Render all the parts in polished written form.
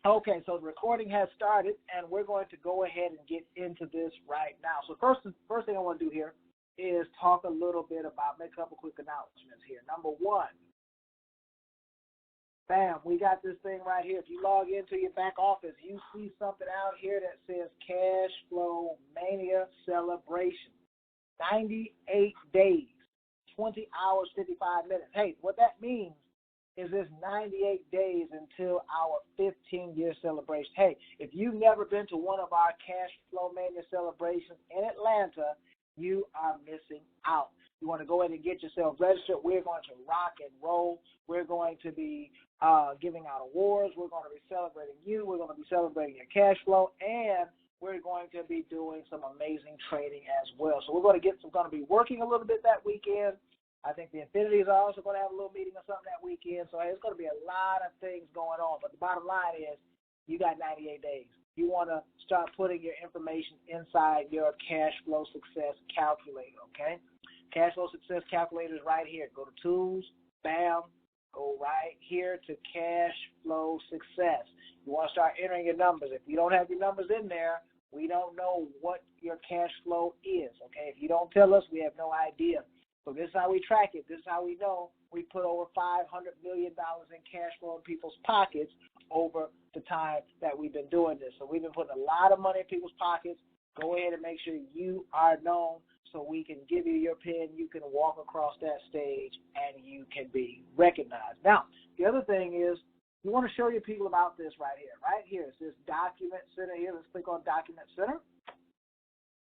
Okay, so the recording has started, and we're going to go ahead and get into this right now. So first thing I want to do here is talk a little bit about, make a couple quick announcements here. Number one, bam, we got this thing right here. If you log into your back office, you see something out here that says Cash Flow Mania Celebration. 98 days, 20 hours, 55 minutes. Hey, what that means is it's 98 days until our 15-year celebration. Hey, if you've never been to one of our Cash Flow Mania celebrations in Atlanta, you are missing out. You want to go ahead and get yourself registered. We're going to rock and roll. We're going to be giving out awards. We're going to be celebrating you. We're going to be celebrating your cash flow, and we're going to be doing some amazing training as well. So we're going to be working a little bit that weekend. I think the Infinities are also going to have a little meeting or something that weekend. So it's going to be a lot of things going on. But the bottom line is you got 98 days. You want to start putting your information inside your cash flow success calculator, okay? Cash flow success calculator is right here. Go to tools, bam, go right here to cash flow success. You want to start entering your numbers. If you don't have your numbers in there, we don't know what your cash flow is, okay? If you don't tell us, we have no idea. So this is how we track it. This is how we know we put over $500 million in cash flow in people's pockets over the time that we've been doing this. So we've been putting a lot of money in people's pockets. Go ahead and make sure you are known so we can give you your pin. You can walk across that stage and you can be recognized. Now, the other thing is you want to show your people about this right here. Right here, it's this Document Center here. Let's click on Document Center.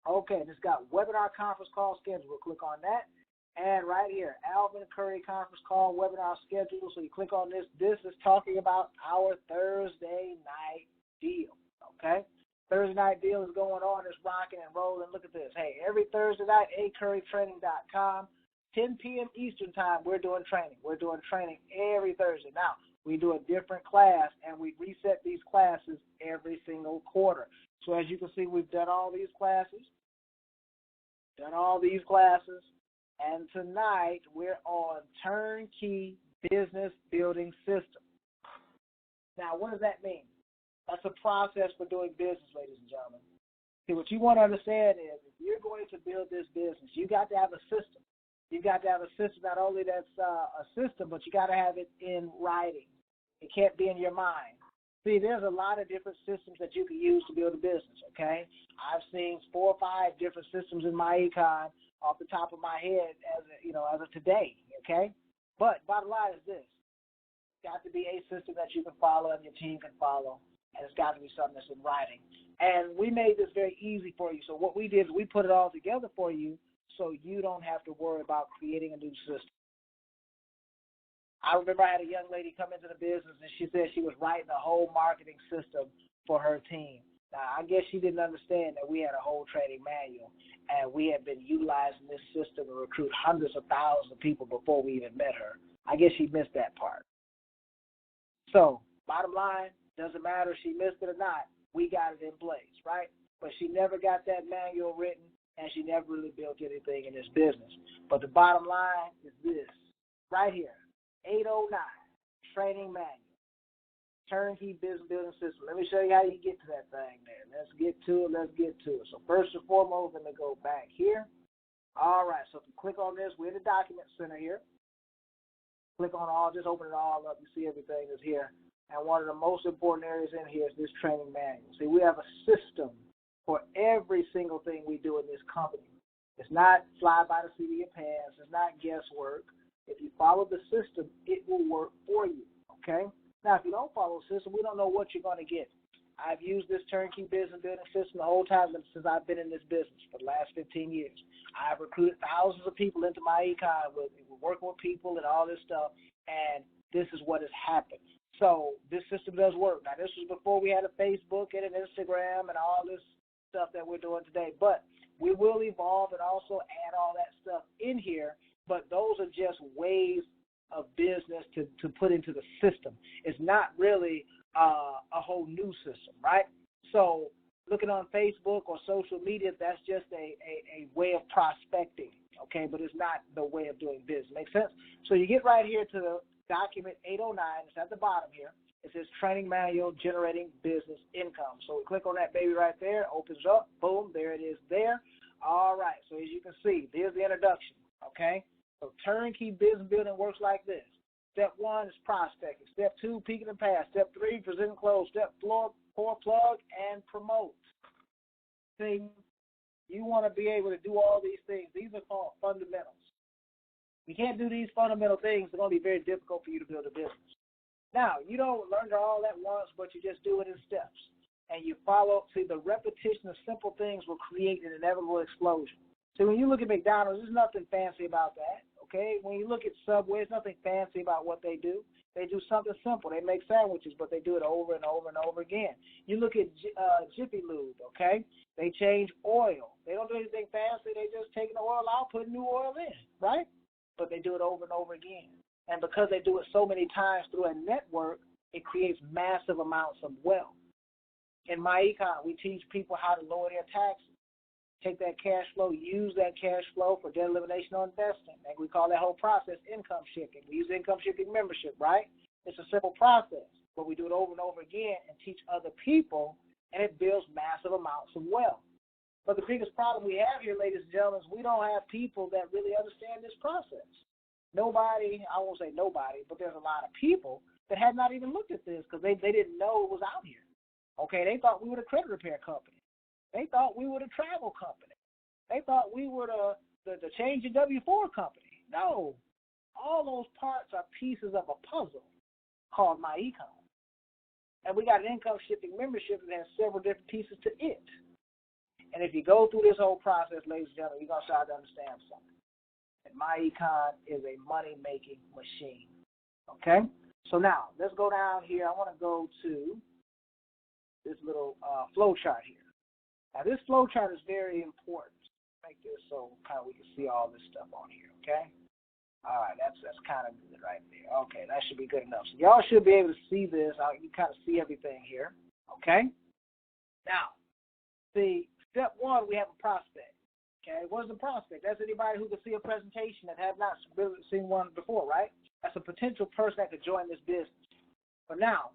Okay, and it's got webinar conference call schedule. We'll click on that. And right here, Alvin Curry conference call webinar schedule. So you click on this. This is talking about our Thursday night deal, okay? Thursday night deal is going on. It's rocking and rolling. Look at this. Hey, every Thursday night, acurrytraining.com, 10 p.m. Eastern time, we're doing training. We're doing training every Thursday. Now, we do a different class, and we reset these classes every single quarter. So as you can see, we've done all these classes, and tonight we're on Turnkey Business Building System. Now, what does that mean? That's a process for doing business, ladies and gentlemen. See, what you want to understand is if you're going to build this business, you got to have a system. You got to have a system, not only that's a system, but you got to have it in writing. It can't be in your mind. See, there's a lot of different systems that you can use to build a business, okay? I've seen 4 or 5 different systems in MyEcon's off the top of my head as of today, okay? But bottom line is this. It's got to be a system that you can follow and your team can follow, and it's got to be something that's in writing. And we made this very easy for you. So what we did is we put it all together for you so you don't have to worry about creating a new system. I remember I had a young lady come into the business, and she said she was writing a whole marketing system for her team. Now, I guess she didn't understand that we had a whole training manual, and we had been utilizing this system to recruit hundreds of thousands of people before we even met her. I guess she missed that part. So, bottom line, doesn't matter if she missed it or not, we got it in place, right? But she never got that manual written, and she never really built anything in this business. But the bottom line is this, right here. 809, Training Manual, Turnkey Business Building System. Let me show you how you get to that thing there. Let's get to it. So first and foremost, let me go back here. All right, so if you click on this, we're in the Document Center here. Click on all, just open it all up. You see everything is here. And one of the most important areas in here is this training manual. See, we have a system for every single thing we do in this company. It's not fly by the seat of your pants. It's not guesswork. If you follow the system, it will work for you, okay? Now, if you don't follow the system, we don't know what you're going to get. I've used this Turnkey Business Building System the whole time since I've been in this business for the last 15 years. I've recruited thousands of people into MyEcon's with working with people and all this stuff, and this is what has happened. So this system does work. Now, this was before we had a Facebook and an Instagram and all this stuff that we're doing today, but we will evolve and also add all that stuff in here. But those are just ways of business to put into the system. It's not really a whole new system, right? So looking on Facebook or social media, that's just a way of prospecting, okay? But it's not the way of doing business. Make sense? So you get right here to the document 809. It's at the bottom here. It says training manual generating business income. So we click on that baby right there, opens up, boom, there it is there. All right, so as you can see, there's the introduction, okay? So turnkey business building works like this. Step 1 is prospecting. Step 2, peeking and pass. Step 3, present and close. Step 4, plug and promote. See, you want to be able to do all these things. These are called fundamentals. You can't do these fundamental things. It's going to be very difficult for you to build a business. Now, you don't learn it all at once, but you just do it in steps. And you follow. See, the repetition of simple things will create an inevitable explosion. See, when you look at McDonald's, there's nothing fancy about that, okay? When you look at Subway, there's nothing fancy about what they do. They do something simple. They make sandwiches, but they do it over and over and over again. You look at Jiffy Lube, okay? They change oil. They don't do anything fancy. They just take the oil out, put new oil in, right? But they do it over and over again. And because they do it so many times through a network, it creates massive amounts of wealth. In MyEcon's, we teach people how to lower their taxes. Take that cash flow, use that cash flow for debt elimination or investing. And we call that whole process income shifting. We use income shifting membership, right? It's a simple process, but we do it over and over again and teach other people, and it builds massive amounts of wealth. But the biggest problem we have here, ladies and gentlemen, is we don't have people that really understand this process. Nobody, I won't say nobody, but there's a lot of people that have not even looked at this because they didn't know it was out here. Okay, they thought we were a credit repair company. They thought we were the travel company. They thought we were the change in W-4 company. No, all those parts are pieces of a puzzle called MyEcon's. And we got an income shifting membership that has several different pieces to it. And if you go through this whole process, ladies and gentlemen, you're going to start to understand something. And MyEcon's is a money-making machine. Okay? So now, let's go down here. I want to go to this little flow chart here. Now, this flow chart is very important. Make this so kind of we can see all this stuff on here, okay? All right, that's kind of good right there. Okay, that should be good enough. So y'all should be able to see this. You kind of see everything here, okay? Now, see, step 1, we have a prospect. Okay, what is a prospect? That's anybody who can see a presentation that have not really seen one before, right? That's a potential person that could join this business. But now,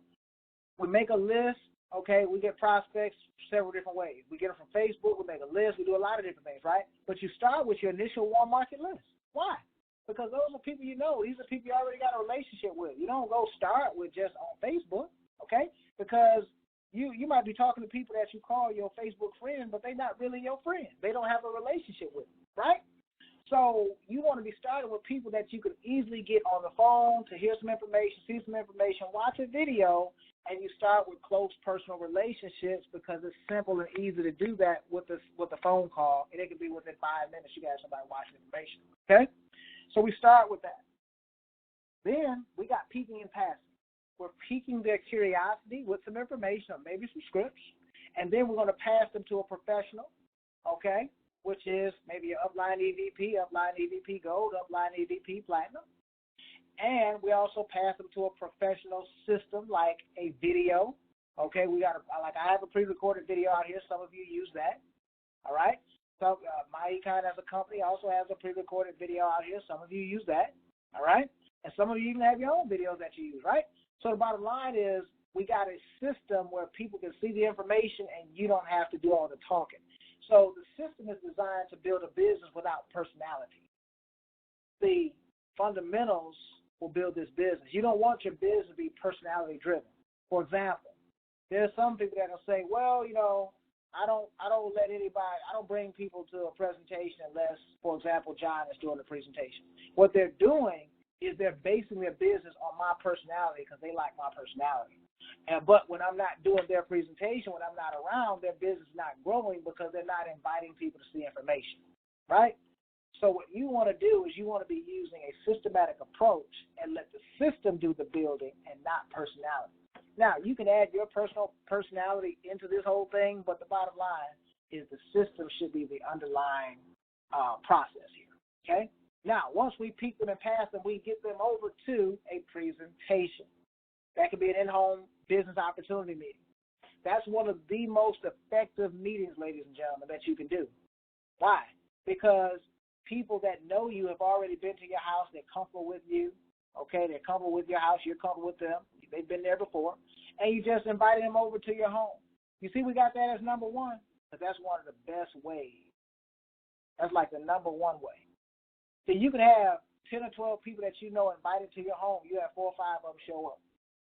we make a list. Okay, we get prospects several different ways. We get them from Facebook, we make a list, we do a lot of different things, right? But you start with your initial warm market list. Why? Because those are people you know. These are people you already got a relationship with. You don't go start with just on Facebook, okay? Because you might be talking to people that you call your Facebook friend, but they're not really your friend. They don't have a relationship with you, right? So you want to be starting with people that you can easily get on the phone to hear some information, see some information, watch a video, and you start with close personal relationships because it's simple and easy to do that with a phone call, and it can be within 5 minutes you got somebody watching information. Okay? So we start with that. Then we got peeking and passing. We're piquing their curiosity with some information or maybe some scripts, and then we're going to pass them to a professional, okay, which is maybe an upline EVP, upline EVP Gold, upline EVP Platinum. And we also pass them to a professional system like a video. Okay, we got I have a pre-recorded video out here. Some of you use that. All right. So MyEcon's as a company also has a pre-recorded video out here. Some of you use that. All right. And some of you even have your own videos that you use, right? So the bottom line is we got a system where people can see the information and you don't have to do all the talking. So the system is designed to build a business without personality. The fundamentals will build this business. You don't want your business to be personality driven. For example, there's some people that will say, well, you know, I don't bring people to a presentation unless, for example, John is doing the presentation. What they're doing is they're basing their business on my personality because they like my personality. But when I'm not doing their presentation, when I'm not around, their business is not growing because they're not inviting people to see information, right? So what you want to do is you want to be using a systematic approach and let the system do the building and not personality. Now, you can add your personal personality into this whole thing, but the bottom line is the system should be the underlying process here, okay? Now, once we peak them and pass them, we get them over to a presentation. That could be an in-home business opportunity meeting. That's one of the most effective meetings, ladies and gentlemen, that you can do. Why? Because people that know you have already been to your house. They're comfortable with you. Okay, they're comfortable with your house. You're comfortable with them. They've been there before. And you just invited them over to your home. You see, we got that as number one, because that's one of the best ways. That's like the number one way. See, you could have 10 or 12 people that you know invited to your home. You have 4 or 5 of them show up,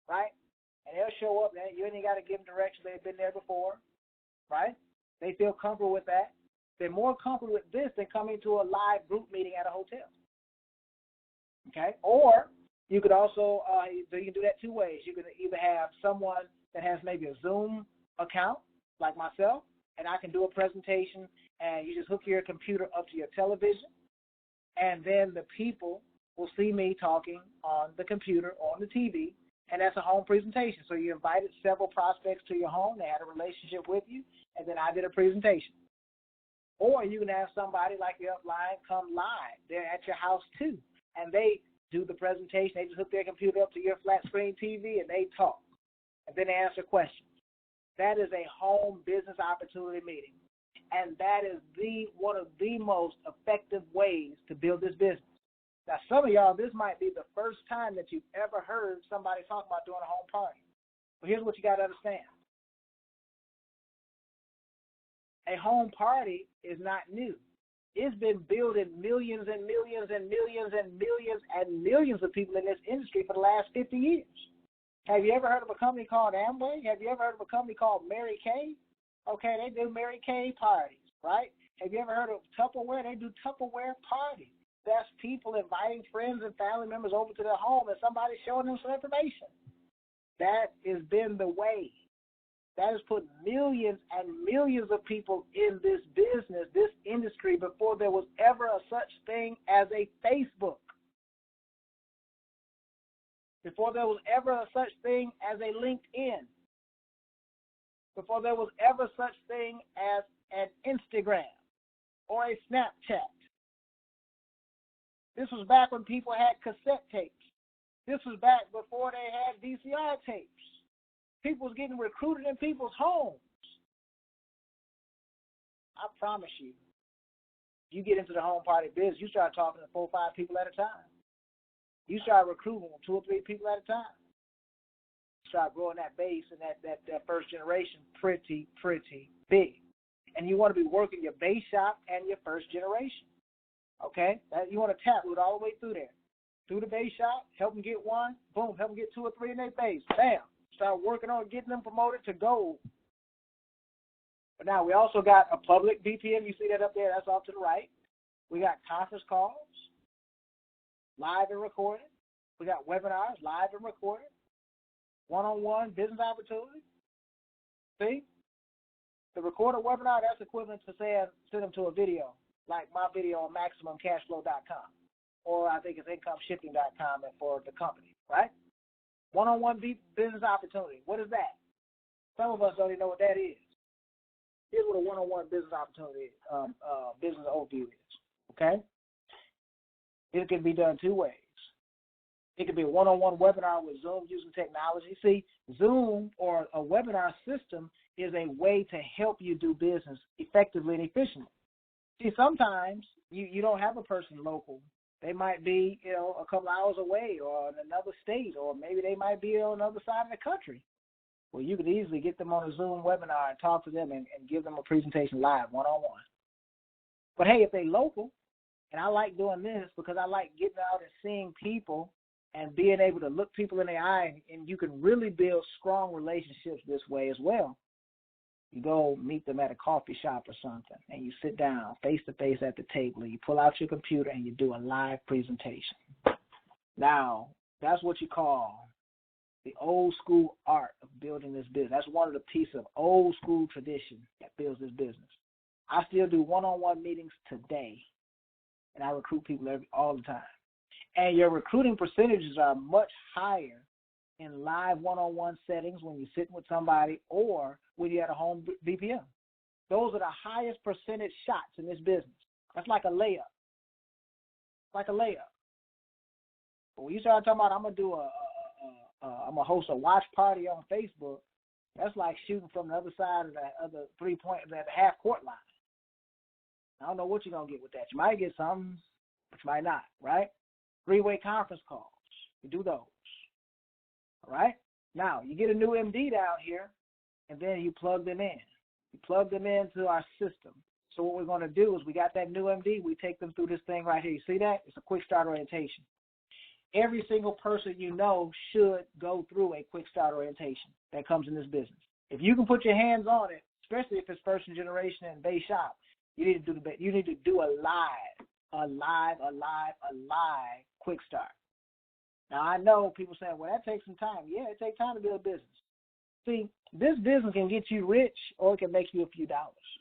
right? And they'll show up, and you ain't got to give them directions. They've been there before, right? They feel comfortable with that. They're more comfortable with this than coming to a live group meeting at a hotel. Okay? Or you could also, you can do that 2 ways. You can either have someone that has maybe a Zoom account, like myself, and I can do a presentation, and you just hook your computer up to your television, and then the people will see me talking on the computer or on the TV, and that's a home presentation. So you invited several prospects to your home. They had a relationship with you, and then I did a presentation. Or you can have somebody like the upline come live. They're at your house too, and they do the presentation. They just hook their computer up to your flat screen TV, and they talk, and then they answer questions. That is a home business opportunity meeting, and that is one of the most effective ways to build this business. Now, some of y'all, this might be the first time that you've ever heard somebody talk about doing a home party. But here's what you got to understand. A home party is not new. It's been building millions and millions and millions and millions and millions of people in this industry for the last 50 years. Have you ever heard of a company called Amway? Have you ever heard of a company called Mary Kay? Okay, they do Mary Kay parties, right? Have you ever heard of Tupperware? They do Tupperware parties. That's people inviting friends and family members over to their home and somebody showing them some information. That has been the way. That has put millions and millions of people in this business, this industry, before there was ever a such thing as a Facebook. Before there was ever a such thing as a LinkedIn. Before there was ever such thing as an Instagram or a Snapchat. This was back when people had cassette tapes. This was back before they had VCR tapes. People was getting recruited in people's homes. I promise you, you get into the home party business, you start talking to 4 or 5 people at a time. You start recruiting 2 or 3 people at a time. Start growing that base and that first generation pretty big. And you want to be working your base shop and your first generation. Okay? You want to tap root all the way through there. Through the base shop, help them get 1, boom, help them get 2 or 3 in their base. Bam. Start working on getting them promoted to gold. But now we also got a public BPM. You see that up there? That's off to the right. We got conference calls, live and recorded. We got webinars, live and recorded. One-on-one business opportunity. See? The recorded webinar, that's equivalent to saying send them to a video, like my video on MaximumCashFlow.com. Or I think it's IncomeShipping.com for the company, right? One-on-one business opportunity. What is that? Some of us don't even know what that is. Here's what a one-on-one business opportunity, business overview is, okay? It can be done 2 ways. It could be a one-on-one webinar with Zoom using technology. See, Zoom or a webinar system is a way to help you do business effectively and efficiently. See, sometimes you don't have a person local. They might be, a couple hours away or in another state, or maybe they might be on the other side of the country. Well, you could easily get them on a Zoom webinar and talk to them and give them a presentation live, one-on-one. But, hey, if they're local, and I like doing this because I like getting out and seeing people and being able to look people in the eye, and you can really build strong relationships this way as well. You go meet them at a coffee shop or something, and you sit down face-to-face at the table. You pull out your computer, and you do a live presentation. Now, that's what you call the old-school art of building this business. That's one of the pieces of old-school tradition that builds this business. I still do one-on-one meetings today, and I recruit people all the time. And your recruiting percentages are much higher in live one-on-one settings when you're sitting with somebody or when you're at a home BPM. Those are the highest percentage shots in this business. That's like a layup. Like a layup. But when you start talking about I'm gonna host a watch party on Facebook, that's like shooting from the other side of the 3-point at the half court line. I don't know what you're gonna get with that. You might get something, but you might not, right? 3-way conference calls. You do those. All right? Now, you get a new MD down here, and then you plug them in. You plug them into our system. So what we're going to do is we got that new MD. We take them through this thing right here. You see that? It's a quick start orientation. Every single person you know should go through a quick start orientation that comes in this business. If you can put your hands on it, especially if it's first generation and base shop, you need to do a live quick start. Now I know people say, well, that takes some time. Yeah, it takes time to build a business. See, this business can get you rich or it can make you a few dollars.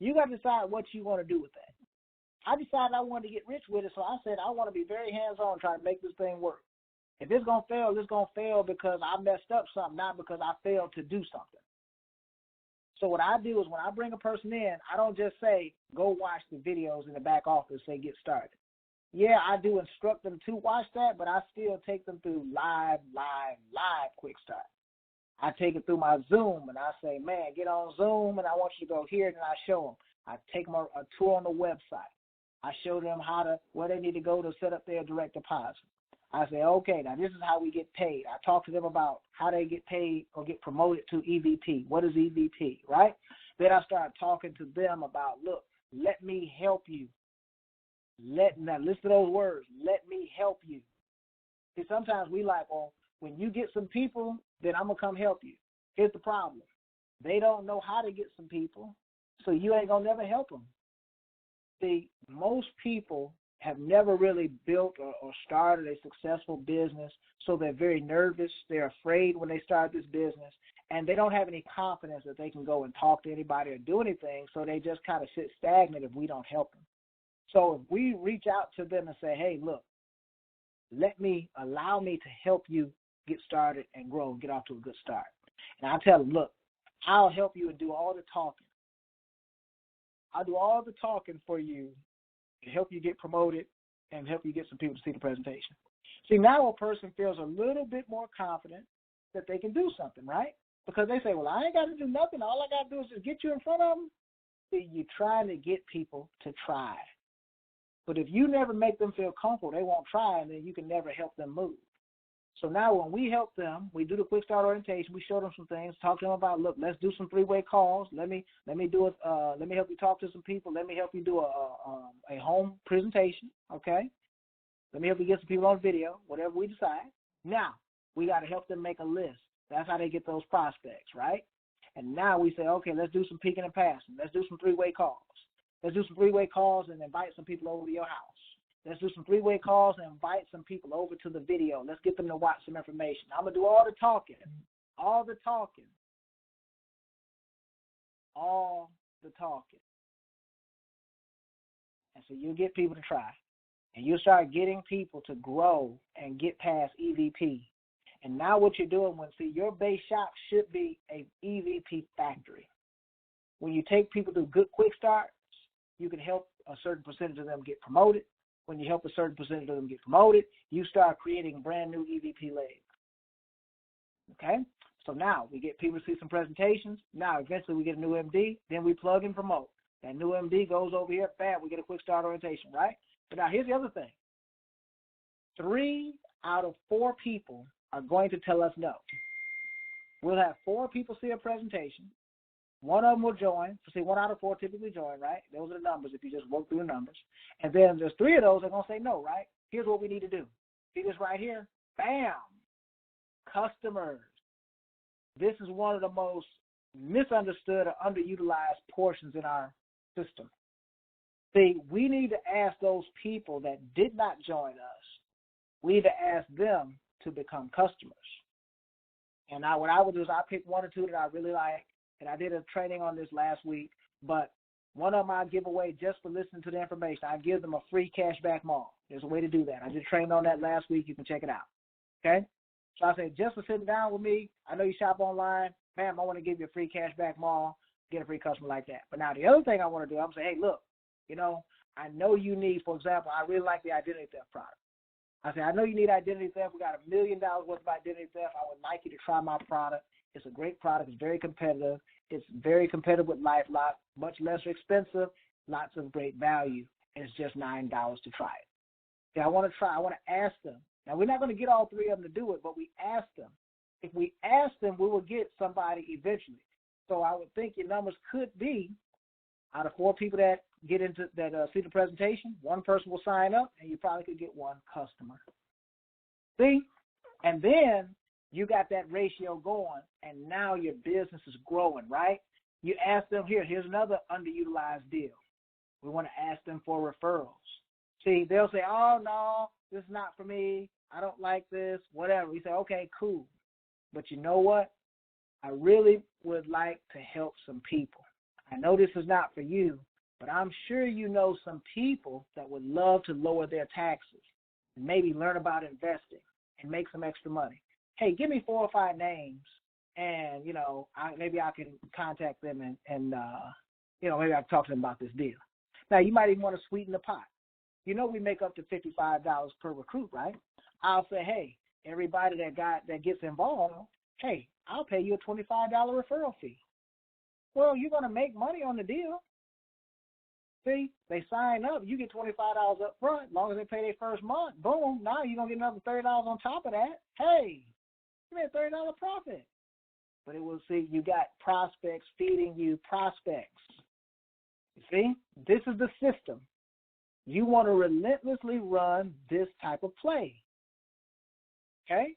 You got to decide what you want to do with that. I decided I wanted to get rich with it, so I said I want to be very hands-on trying to make this thing work. If it's going to fail, it's going to fail because I messed up something, not because I failed to do something. So what I do is when I bring a person in, I don't just say, go watch the videos in the back office, say get started. Yeah, I do instruct them to watch that, but I still take them through live quick start. I take it through my Zoom, and I say, man, get on Zoom, and I want you to go here, and I show them. I take them a tour on the website. I show them where they need to go to set up their direct deposit. I say, okay, now this is how we get paid. I talk to them about how they get paid or get promoted to EVP. What is EVP, right? Then I start talking to them about, look, let me help you. Now listen to those words, let me help you. See, sometimes we like, well, when you get some people, then I'm going to come help you. Here's the problem. They don't know how to get some people, so you ain't going to never help them. See, most people have never really built or started a successful business, so they're very nervous. They're afraid when they start this business, and they don't have any confidence that they can go and talk to anybody or do anything, so they just kind of sit stagnant if we don't help them. So if we reach out to them and say, hey, look, allow me to help you get started and grow and get off to a good start. And I tell them, look, I'll help you and do all the talking. I'll do all the talking for you to help you get promoted and help you get some people to see the presentation. See, now a person feels a little bit more confident that they can do something, right? Because they say, well, I ain't got to do nothing. All I got to do is just get you in front of them. See, you're trying to get people to try. But if you never make them feel comfortable, they won't try, and then you can never help them move. So now when we help them, we do the quick start orientation. We show them some things, talk to them about, look, let's do some three-way calls. Let me do it. Let me help you talk to some people. Let me help you do a home presentation. Okay. Let me help you get some people on video. Whatever we decide. Now we got to help them make a list. That's how they get those prospects, right? And now we say, okay, let's do some peeking and passing. Let's do some three-way calls. Let's do some three-way calls and invite some people over to your house. Let's do some three-way calls and invite some people over to the video. Let's get them to watch some information. I'm going to do all the talking. And so you'll get people to try. And you'll start getting people to grow and get past EVP. And now what you're doing, your base shop should be a EVP factory. When you take people through good quick starts, you can help a certain percentage of them get promoted. When you help a certain percentage of them get promoted, you start creating brand new EVP legs. Okay? So now we get people to see some presentations. Now eventually we get a new MD. Then we plug and promote. That new MD goes over here. Bam, we get a quick start orientation, right? But now here's the other thing. 3 out of 4 people are going to tell us no. We'll have 4 people see a presentation. 1 of them will join. So see, 1 out of 4 typically join, right? Those are the numbers if you just work through the numbers. And then there's 3 of those that are going to say no, right? Here's what we need to do. See this right here? Bam! Customers. This is one of the most misunderstood or underutilized portions in our system. See, we need to ask those people that did not join us, we need to ask them to become customers. And what I would do is I pick 1 or 2 that I really like. And I did a training on this last week, but one of them I give away just for listening to the information. I give them a free cashback mall. There's a way to do that. I just trained on that last week. You can check it out. Okay? So I say, just for sitting down with me, I know you shop online. Bam, I want to give you a free cashback mall, get a free customer like that. But now the other thing I want to do, I'm going to say, hey, look, I know you need, for example, I really like the identity theft product. I say, I know you need identity theft. We got $1 million worth of identity theft. I would like you to try my product. It's a great product. It's very competitive. It's very competitive with LifeLock, much less expensive, lots of great value, and it's just $9 to try it. See, I want to ask them, Now, we're not going to get all three of them to do it, but we ask them. If we ask them, we will get somebody eventually. So I would think your numbers could be, out of 4 people that get into that see the presentation, 1 person will sign up, and you probably could get 1 customer. See? And then you got that ratio going, and now your business is growing, right? You ask them, here's another underutilized deal. We want to ask them for referrals. See, they'll say, oh, no, this is not for me. I don't like this, whatever. We say, okay, cool. But you know what? I really would like to help some people. I know this is not for you, but I'm sure you know some people that would love to lower their taxes and maybe learn about investing and make some extra money. Hey, give me 4 or 5 names, and, maybe I can contact them and maybe I can talk to them about this deal. Now, you might even want to sweeten the pot. We make up to $55 per recruit, right? I'll say, hey, everybody that gets involved, hey, I'll pay you a $25 referral fee. Well, you're going to make money on the deal. See, they sign up, you get $25 up front. As long as they pay their first month, boom, now you're going to get another $30 on top of that. Hey, you made a $30 profit. But it will see you got prospects feeding you prospects. You see, this is the system. You want to relentlessly run this type of play. Okay?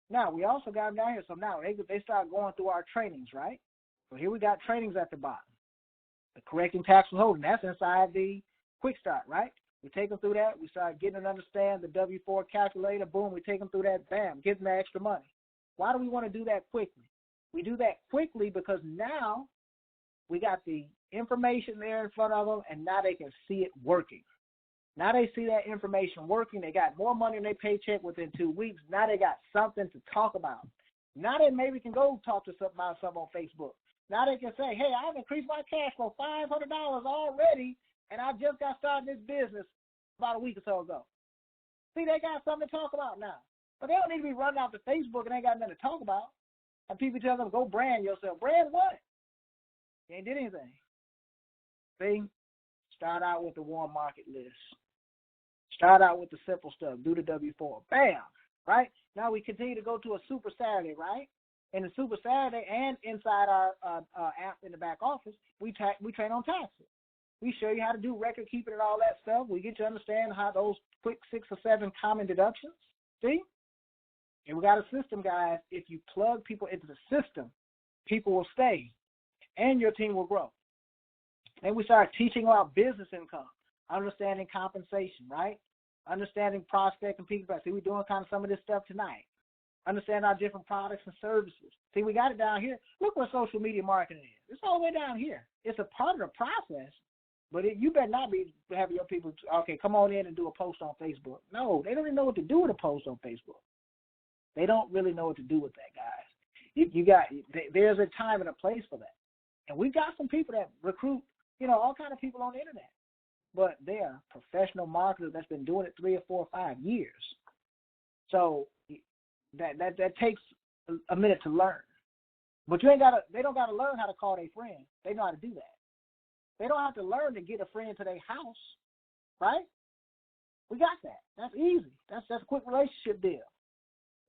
Now, we also got them down here. So now they start going through our trainings, right? So here we got trainings at the bottom. The correcting tax withholding, that's inside the quick start, right? We take them through that. We start getting to understand the W-4 calculator. Boom, we take them through that. Bam, give them that extra money. Why do we want to do that quickly? We do that quickly because now we got the information there in front of them, and now they can see it working. Now they see that information working. They got more money in their paycheck within 2 weeks. Now they got something to talk about. Now they maybe can go talk to something about something on Facebook. Now they can say, hey, I've increased my cash flow $500 already, and I just got started this business about a week or so ago. See, they got something to talk about now. But they don't need to be running out to Facebook and ain't got nothing to talk about. And people tell them, go brand yourself. Brand what? You ain't did anything. See? Start out with the warm market list. Start out with the simple stuff. Do the W-4. Bam! Right? Now we continue to go to a Super Saturday, right? In the Super Saturday and inside our app in the back office, we train on taxes. We show you how to do record keeping and all that stuff. We get you to understand how those quick 6 or 7 common deductions. See? And we got a system, guys. If you plug people into the system, people will stay, and your team will grow. Then we start teaching about business income, understanding compensation, right? Understanding prospect and people. See, we're doing kind of some of this stuff tonight. Understand our different products and services. See, we got it down here. Look what social media marketing is. It's all the way down here. It's a part of the process, but you better not be having your people, okay, come on in and do a post on Facebook. No, they don't even know what to do with a post on Facebook. They don't really know what to do with that, guys. There's a time and a place for that. And we've got some people that recruit, all kind of people on the internet. But they are professional marketers that's been doing it 3 or 4 or 5 years. So that takes a minute to learn. But they don't gotta learn how to call their friend. They know how to do that. They don't have to learn to get a friend to their house, right? We got that. That's easy. That's a quick relationship deal.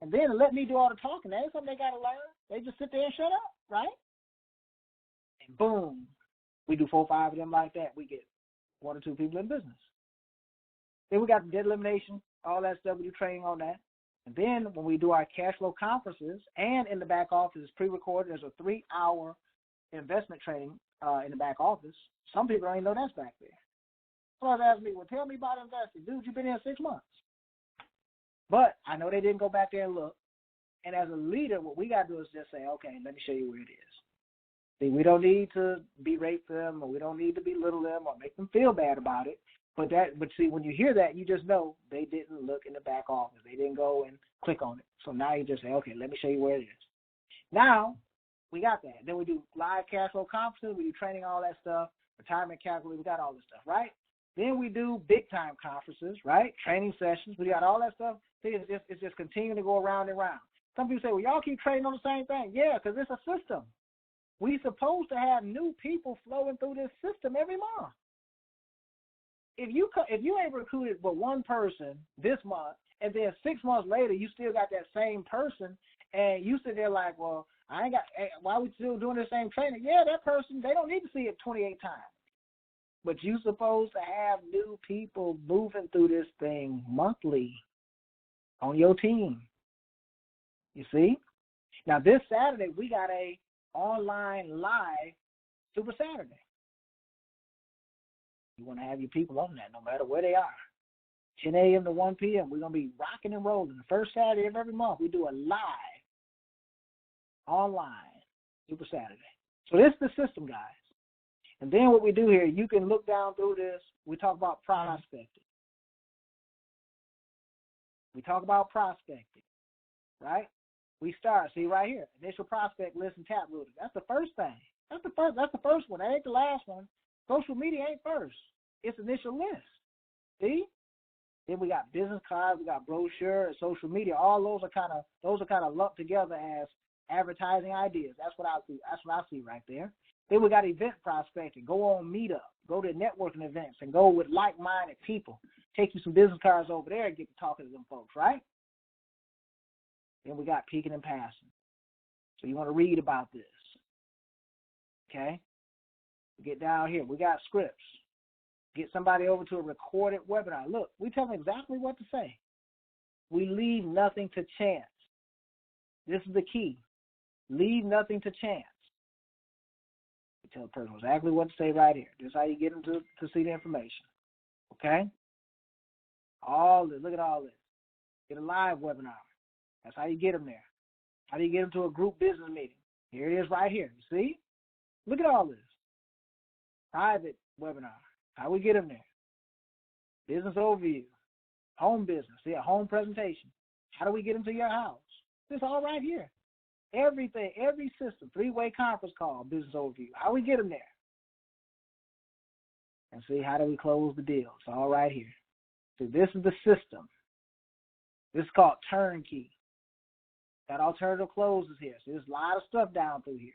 And then let me do all the talking. That ain't something they gotta learn. They just sit there and shut up, right? And boom, we do 4 or 5 of them like that. We get 1 or 2 people in business. Then we got the debt elimination, all that stuff. We do training on that. And then when we do our cash flow conferences and in the back office, it's pre-recorded. There's a 3-hour investment training in the back office. Some people don't even know that's back there. Someone asked me, well, tell me about investing. Dude, you've been here 6 months. But I know they didn't go back there and look. And as a leader, what we got to do is just say, okay, let me show you where it is. See, we don't need to berate them, or we don't need to belittle them or make them feel bad about it. But see, when you hear that, you just know they didn't look in the back office. They didn't go and click on it. So now you just say, okay, let me show you where it is. Now, we got that. Then we do live cash flow conferences. We do training, all that stuff, retirement calculator. We got all this stuff, right? Then we do big-time conferences, right? Training sessions. We got all that stuff. See, it's just continuing to go around and around. Some people say, well, y'all keep training on the same thing. Yeah, because it's a system. We're supposed to have new people flowing through this system every month. If you ain't recruited but 1 person this month And then 6 months later, you still got that same person, and you sit there like, well, why are we still doing the same training? Yeah, that person, they don't need to see it 28 times. But you're supposed to have new people moving through this thing monthly on your team. You see? Now, this Saturday, we got a online live Super Saturday. You want to have your people on that no matter where they are. 10 a.m. to 1 p.m., we're going to be rocking and rolling. The first Saturday of every month, we do a live, online Super Saturday. So this is the system, guys. And then what we do here, you can look down through this. We talk about prospecting. Right? We start, see right here, initial prospect list and tap routing. That's the first thing. That's the first one. That ain't the last one. Social media ain't first. It's initial list. See? Then we got business cards, we got brochure, and social media. All those are kind of lumped together as advertising ideas. That's what I see. That's what I see right there. Then we got event prospecting. Go on Meetup. Go to networking events and go with like-minded people. Take you some business cards over there and get to talking to them folks, right? Then we got peeking and passing. So you want to read about this. Okay? Get down here. We got scripts. Get somebody over to a recorded webinar. Look, we tell them exactly what to say. We leave nothing to chance. This is the key. Leave nothing to chance. We tell the person exactly what to say right here. This is how you get them to see the information. Okay? All this. Look at all this. Get a live webinar. That's how you get them there. How do you get them to a group business meeting? Here it is right here. You see? Look at all this. Private webinar. How we get them there? Business overview. Home business. See, a home presentation. How do we get them to your house? It's all right here. Everything, every system. 3-way conference call, business overview. How we get them there? And see, how do we close the deal? It's all right here. So this is the system. This is called Turnkey. Got alternative closes here. So there's a lot of stuff down through here.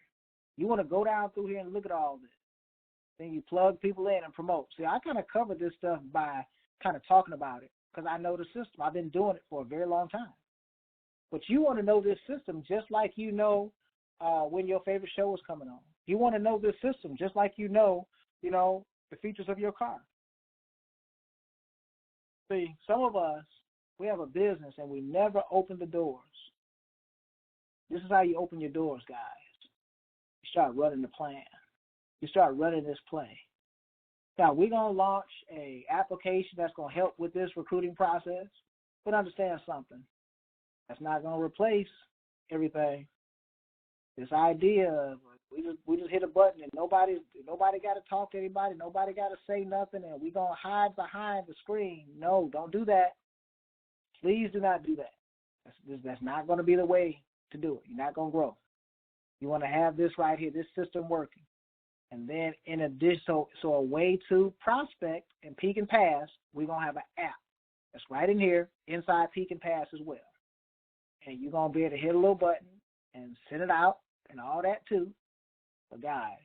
You want to go down through here and look at all this. Then you plug people in and promote. See, I kind of covered this stuff by kind of talking about it because I know the system. I've been doing it for a very long time. But you want to know this system just like you know when your favorite show is coming on. You want to know this system just like you know, the features of your car. See, some of us, we have a business and we never open the doors. This is how you open your doors, guys. You start running the plan. You start running this play. Now, we're going to launch an application that's going to help with this recruiting process, but understand something. That's not going to replace everything. This idea of we just hit a button and nobody got to talk to anybody, nobody got to say nothing, and we're going to hide behind the screen. No, don't do that. Please do not do that. That's not going to be the way to do it. You're not going to grow. You want to have this right here, this system working. And then in addition, so a way to prospect and peek and pass, we're going to have an app that's right in here inside peek and pass as well. And you're going to be able to hit a little button and send it out and all that too. But guys,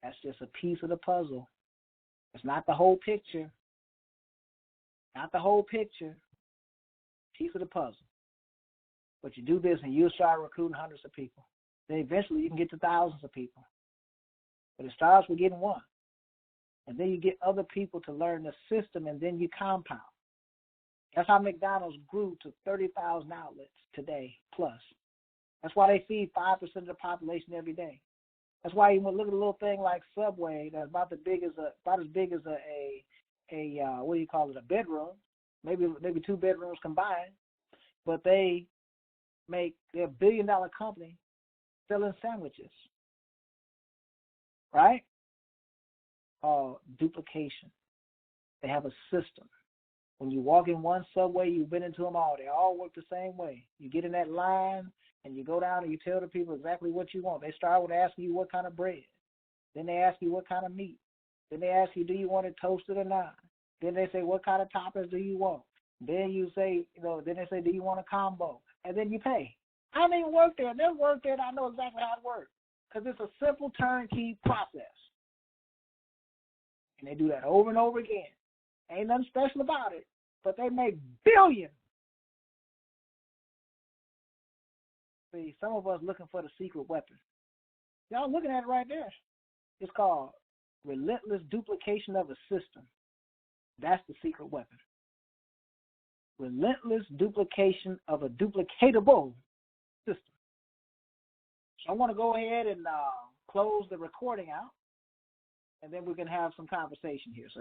that's just a piece of the puzzle. It's not the whole picture. Not the whole picture. Piece of the puzzle. But you do this and you'll start recruiting hundreds of people. Then eventually you can get to thousands of people. But it starts with getting one. And then you get other people to learn the system and then you compound. That's how McDonald's grew to 30,000 outlets today plus. That's why they feed 5% of the population every day. That's why you look at a little thing like Subway that's about as big as a what do you call it, a bedroom, maybe 2 bedrooms combined, but they're a $1 billion company selling sandwiches, right? Duplication. They have a system. When you walk in one Subway, you've been into them all. They all work the same way. You get in that line, and you go down and you tell the people exactly what you want. They start with asking you what kind of bread. Then they ask you what kind of meat. Then they ask you, do you want it toasted or not? Then they say, what kind of toppings do you want? Then you say, then they say, do you want a combo? And then you pay. I don't even work there. Never worked there, and I know exactly how it works. Because it's a simple turnkey process. And they do that over and over again. Ain't nothing special about it, but they make billions See, some of us looking for the secret weapon. Y'all looking at it right there. It's called relentless duplication of a system. That's the secret weapon. Relentless duplication of a duplicatable system. So I want to go ahead and close the recording out, and then we can have some conversation here. So